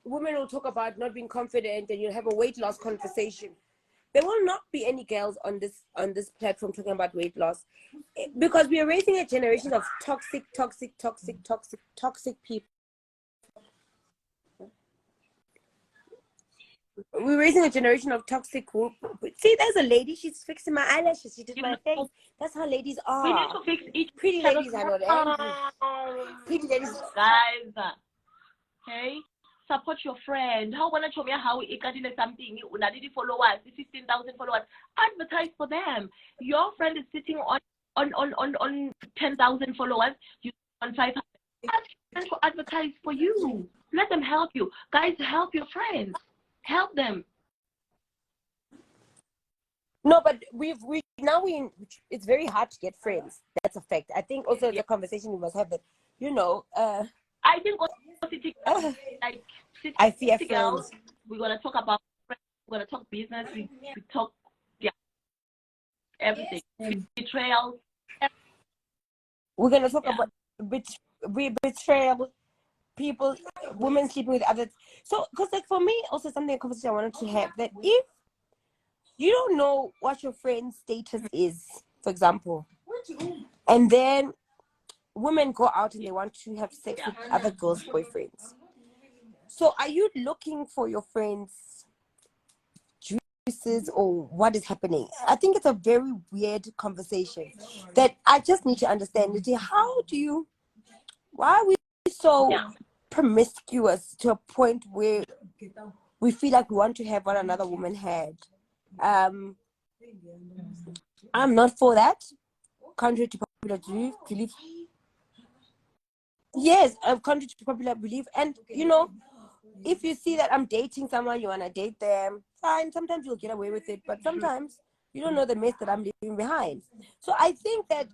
women will talk about not being confident, and you'll have a weight loss conversation. There will not be any girls on this platform talking about weight loss, because we are raising a generation of toxic people. We're raising a generation of toxic. See, there's a lady. She's fixing my eyelashes. She did my face. That's how ladies are. We need to fix each pretty ladies are not angry. Pretty ladies, guys. Okay, support your friend. How wanna show me how it got in something? Unadidi followers, 15,000 followers. Advertise for them. Your friend is sitting on 10,000 followers. You on 500. Ask them to advertise for you. Let them help you, guys. Help your friends. Help them. No, but it's very hard to get friends. That's a fact. I think also it's a conversation we must have that, I think I fear girls, friends. we're gonna talk about friends, we're gonna talk business, we talk everything. Betrayal. We're gonna talk about betrayal, people, women sleeping with others. So, because like for me, also something a conversation I wanted to have, that if you don't know what your friend's status is, for example, and then women go out and they want to have sex with other girls' boyfriends. So are you looking for your friends' juices, or what is happening? I think it's a very weird conversation that I just need to understand. Why are we so promiscuous to a point where we feel like we want to have what another woman had? I'm not for that. Contrary to popular belief. Yes, contrary to popular belief. And if you see that I'm dating someone, you want to date them, fine. Sometimes you'll get away with it, but sometimes you don't know the mess that I'm leaving behind. So I think that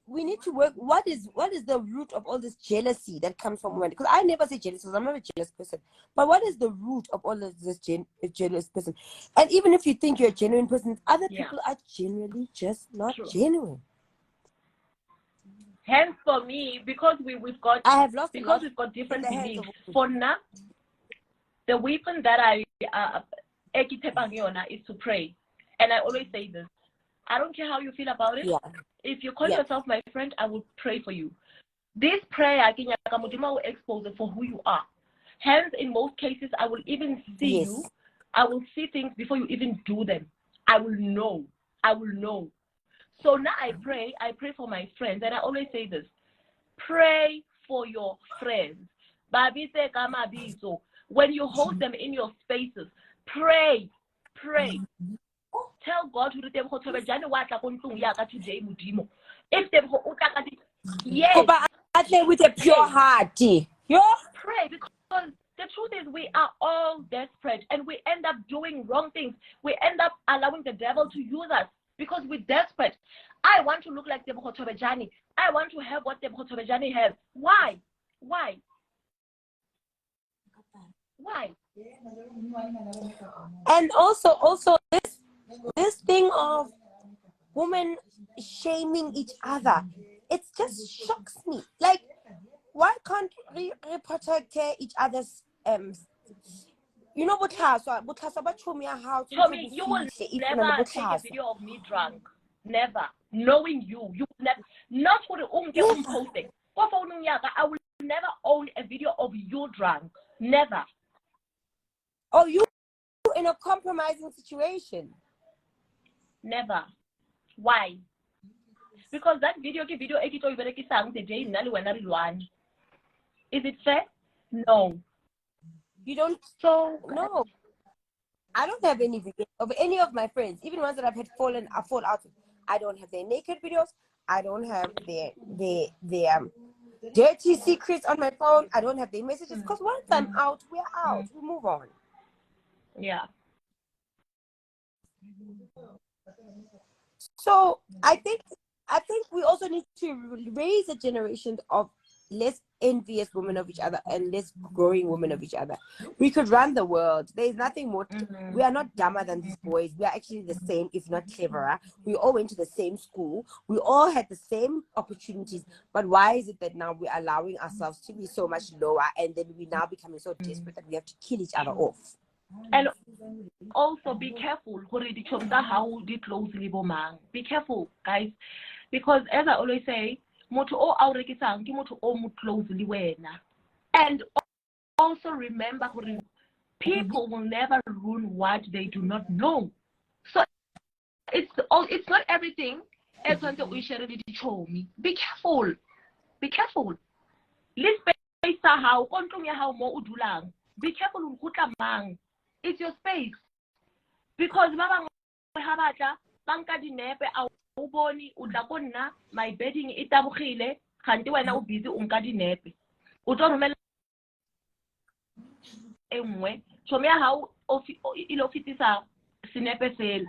we need to work. What is the root of all this jealousy that comes from women? Because I never say jealous, because I'm not a jealous person. But what is the root of all of this jealous person? And even if you think you're a genuine person, other people are genuinely just not genuine. Hence, for me, because we've got different beliefs. For now, the weapon that I is to pray, and I always say this. I don't care how you feel about it. Yeah. If you call yourself my friend, I will pray for you. This prayer, will expose it for who you are. Hence, in most cases, I will even see you. I will see things before you even do them. I will know. So now I pray for my friends, and I always say this: pray for your friends. When you hold them in your spaces, pray. Tell God who Tebogo Thobejane wa tla go ntlong ya ka today modimo. If Tebogo o tla ka with a pure heart. Pray, because the truth is we are all desperate, and we end up doing wrong things. We end up allowing the devil to use us because we're desperate. I want to look like Tebogo Thobejane. I want to have what Tebogo Thobejane has. Why? And also this thing of women shaming each other, it just shocks me. Like, why can't we protect each other's Tommy, you will never take a video of me drunk. Never. Knowing you will never. Not for the posting. I will never own a video of you drunk. Never. Oh, you in a compromising situation? Never. Why? Because that video is it fair? No. You don't. So no. I don't have any video of any of my friends, even ones that I've had fall out with. I don't have their naked videos. I don't have their dirty secrets on my phone. I don't have their messages, because once I'm out, we're out. We move on. Yeah. So I think we also need to raise a generation of less envious women of each other and less growing women of each other. We could run the world. There's nothing more. We are not dumber than these boys. We are actually the same, if not cleverer. We all went to the same school. We all had the same opportunities. But why is it that now we're allowing ourselves to be so much lower, and then we're now becoming so desperate that we have to kill each other off? And also be careful. Be careful, guys, because as I always say, and also remember, people will never ruin what they do not know. So it's not everything. Be careful. Be careful. Be careful. It's your space. Because my bedding itabugile kanti wena o busy unka dinepe o tlo romela engwe tshome ya hao ilo fitisa sinepe fela.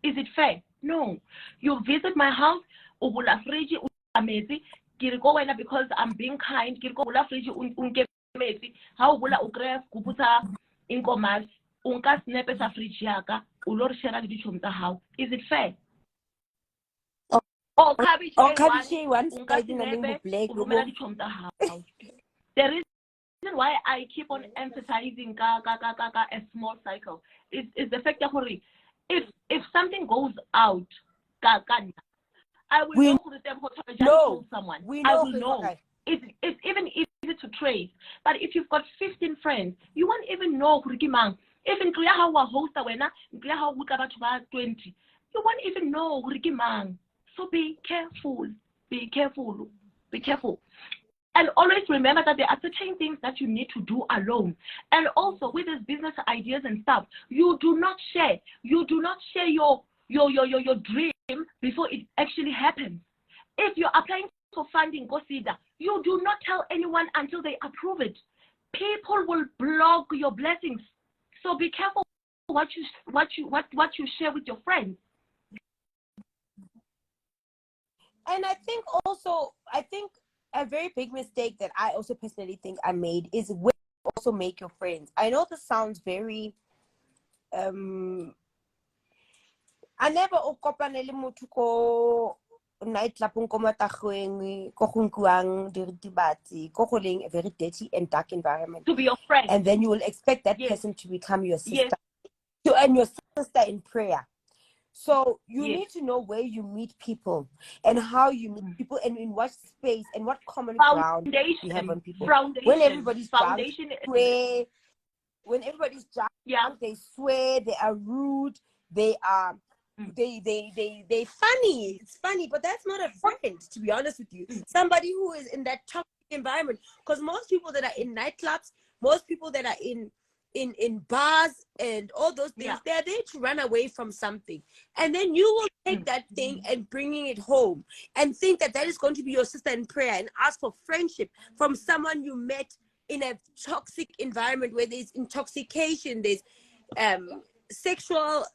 Is it fair? No. You visit my house, o bula fridge o ametse ke re go wena because I'm being kind, ke re go bula fridge unke metsi ha o bula o kry kuputsa inkomas unka sinepe sa fridge yaka o lo re share le ditšhomo tsa hao. Is it fair? Oh, cabbage one. The reason why I keep on emphasizing a small cycle is the fact that if something goes out, I will know someone. I will know. It's even easy to trace. But if you've got 15 friends, you won't even know who mang. Even clear how a host clear how we about 20. You won't even know who mang. So be careful, be careful, be careful. And always remember that there are certain things that you need to do alone. And also with these business ideas and stuff, you do not share. You do not share your dream before it actually happens. If you're applying for funding, consider. You do not tell anyone until they approve it. People will block your blessings. So be careful what you share with your friends. And I think also, a very big mistake that I also personally think I made is when you also make your friends. I know this sounds very, I never kopana le motho ko nightclubong ko matagweng ko go nkuang diritibatsi ko go leng a very dirty and dark environment. To be your friend. And then you will expect that person to become your sister. And your sister in prayer. So you need to know where you meet people and how you meet people and in what space and what common ground you have on people. When everybody's drunk, when everybody's drunk, they swear, they are rude, they are they funny. It's funny, but that's not a friend, to be honest with you. Somebody who is in that toxic environment. Because most people that are in nightclubs, most people that are in bars and all those things, they're there to run away from something. And then you will take that thing and bringing it home and think that that is going to be your sister in prayer and ask for friendship from someone you met in a toxic environment where there's intoxication, there's sexual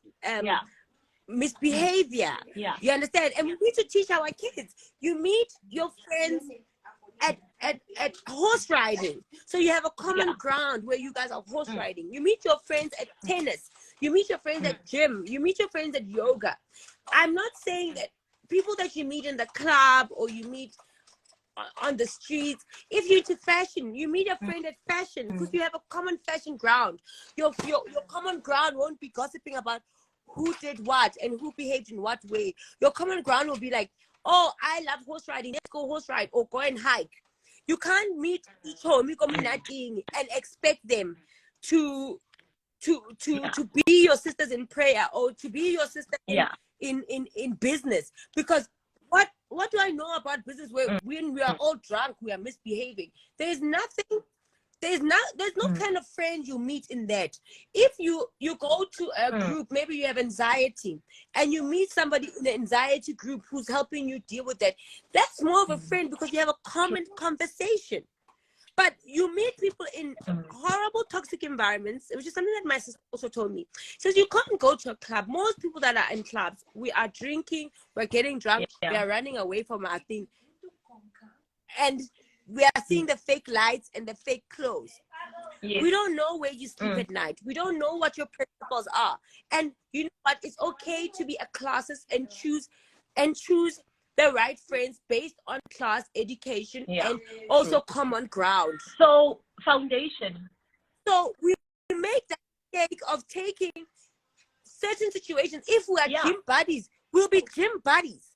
misbehavior. You understand? And we need to teach our kids. You meet your friends at horse riding, so you have a common ground where you guys are horse riding. You meet your friends at tennis, you meet your friends at gym, you meet your friends at yoga. I'm not saying that people that you meet in the club or you meet on the streets, if you're into fashion, you meet a friend at fashion because you have a common fashion ground. Your common ground won't be gossiping about who did what and who behaved in what way. Your common ground will be like, oh, I love horse riding, let's go horse ride or go and hike. You can't meet each home and expect them to be your sisters in prayer or to be your sister in business. Because what do I know about business where when we are all drunk, we are misbehaving? There's no kind of friend you meet in that. If you go to a group, maybe you have anxiety, and you meet somebody in the anxiety group who's helping you deal with that, that's more of a friend because you have a common conversation. But you meet people in horrible, toxic environments, which is something that my sister also told me. She says you can't go to a club. Most people that are in clubs, we are drinking, we're getting drunk, we are running away from our thing. And we are seeing the fake lights and the fake clothes. Yes. We don't know where you sleep at night. We don't know what your principles are. And you know what? It's okay to be a classist and choose the right friends based on class, education, and also common ground. So foundation. So we make the mistake of taking certain situations. If we are gym buddies, we'll be gym buddies.